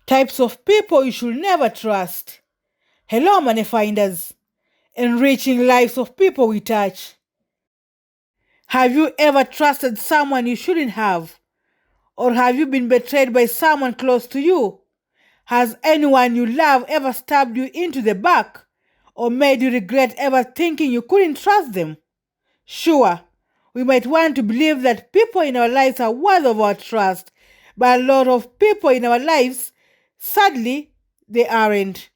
Types of people you should never trust. Hello, money finders. Enriching lives of people we touch. Have you ever trusted someone you shouldn't have? Or have you been betrayed by someone close to you? Has anyone you love ever stabbed you into the back? Or made you regret ever thinking you couldn't trust them? Sure, we might want to believe that people in our lives are worthy of our trust, but a lot of people in our lives, sadly, they aren't.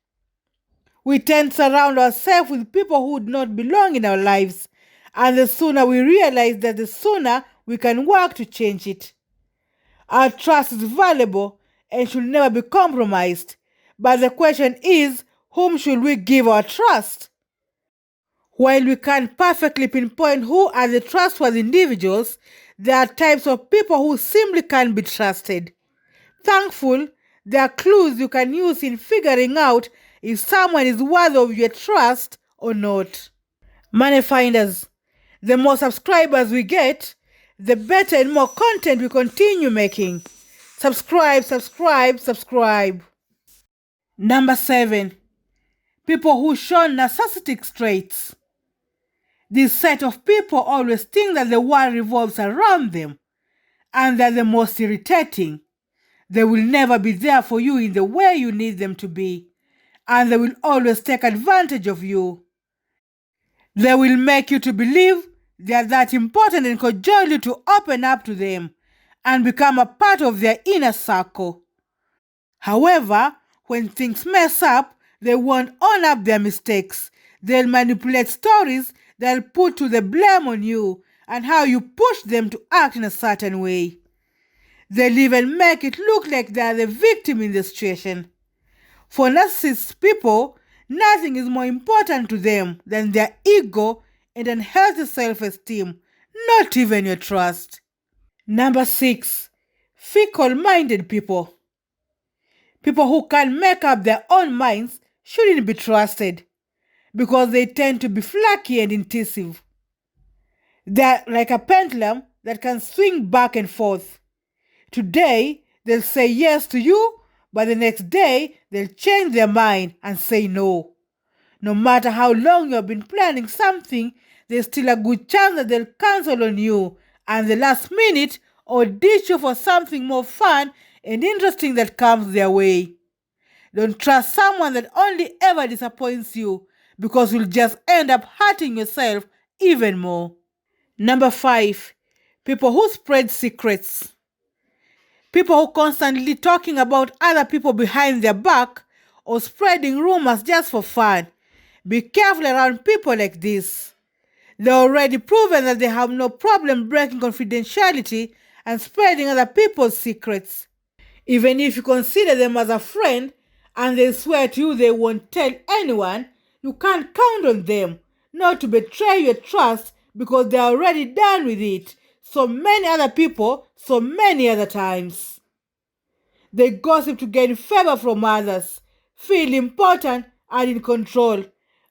We tend to surround ourselves with people who do not belong in our lives, and the sooner we realize that, the sooner we can work to change it. Our trust is valuable and should never be compromised, but the question is, whom should we give our trust? While we can't perfectly pinpoint who are the trustworthy individuals, there are types of people who simply can't be trusted. Thankful, there are clues you can use in figuring out if someone is worthy of your trust or not. Money finders, the more subscribers we get, the better and more content we continue making. Subscribe, subscribe, subscribe. Number 7. People who show narcissistic traits. This set of people always think that the world revolves around them, and they're the most irritating. They will never be there for you in the way you need them to be, and they will always take advantage of you. They will make you to believe they are that important and cajole you to open up to them and become a part of their inner circle. However, when things mess up, they won't own up their mistakes. They'll manipulate stories, they'll put to the blame on you and how you push them to act in a certain way. They'll even make it look like they are the victim in the situation. For narcissist people, nothing is more important to them than their ego and unhealthy self-esteem, not even your trust. Number 6. Fickle-minded people. People who can't make up their own minds shouldn't be trusted because they tend to be flaky and indecisive. They're like a pendulum that can swing back and forth. Today, they'll say yes to you, but the next day, they'll change their mind and say no. No matter how long you've been planning something, there's still a good chance that they'll cancel on you and the last minute or ditch you for something more fun and interesting that comes their way. Don't trust someone that only ever disappoints you because you'll just end up hurting yourself even more. Number 5. People who spread secrets. People who constantly talking about other people behind their back or spreading rumors just for fun. Be careful around people like this. They're already proven that they have no problem breaking confidentiality and spreading other people's secrets. Even if you consider them as a friend and they swear to you they won't tell anyone, you can't count on them not to betray your trust because they're already done with it so many other people, so many other times. They gossip to gain favor from others, feel important and in control,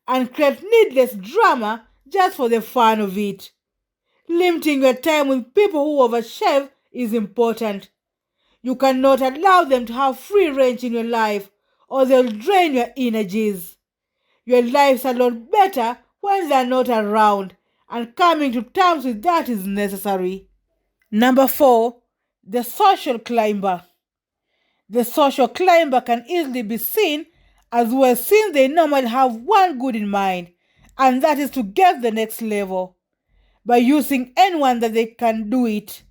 and create needless drama just for the fun of it. Limiting your time with people who overshare is important. You cannot allow them to have free range in your life or they'll drain your energies. Your life's a lot better when they're not around, and coming to terms with that is necessary. Number 4. The social climber. The social climber can easily be seen as well since they normally have one good in mind, and that is to get the next level. By using anyone that they can do it.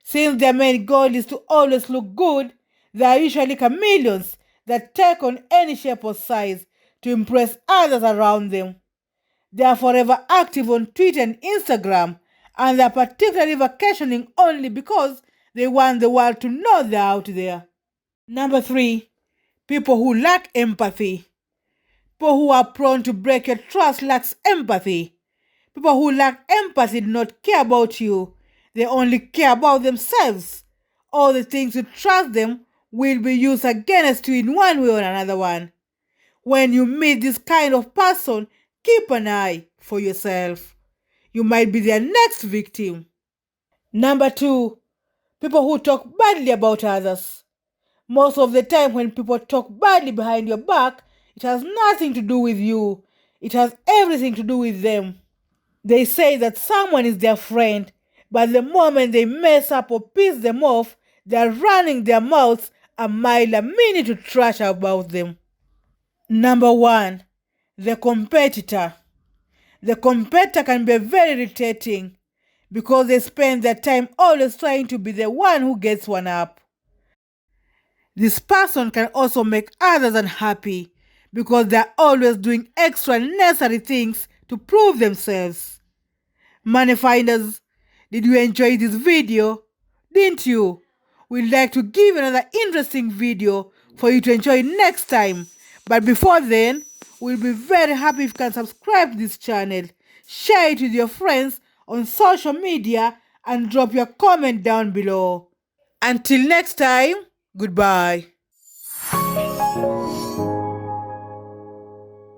Since their main goal is to always look good, they are usually chameleons that take on any shape or size to impress others around them. They are forever active on Twitter and Instagram, and they are particularly vacationing only because they want the world to know they're out there. Number 3. People who lack empathy. People who are prone to break your trust lack empathy. People who lack empathy do not care about you. They only care about themselves. All the things you trust them will be used against you in one way or another one. When you meet this kind of person, keep an eye for yourself. You might be their next victim. Number 2. People who talk badly about others. Most of the time, when people talk badly behind your back, it has nothing to do with you, it has everything to do with them. They say that someone is their friend, but the moment they mess up or piss them off, they are running their mouths a mile a minute to trash about them. Number one, the competitor. The competitor can be very irritating because they spend their time always trying to be the one who gets one up. This person can also make others unhappy because they're always doing extra necessary things to prove themselves. Money finders, did you enjoy this video? Didn't you? We'd like to give another interesting video for you to enjoy next time. But before then, we'll be very happy if you can subscribe to this channel, share it with your friends on social media, and drop your comment down below. Until next time, goodbye.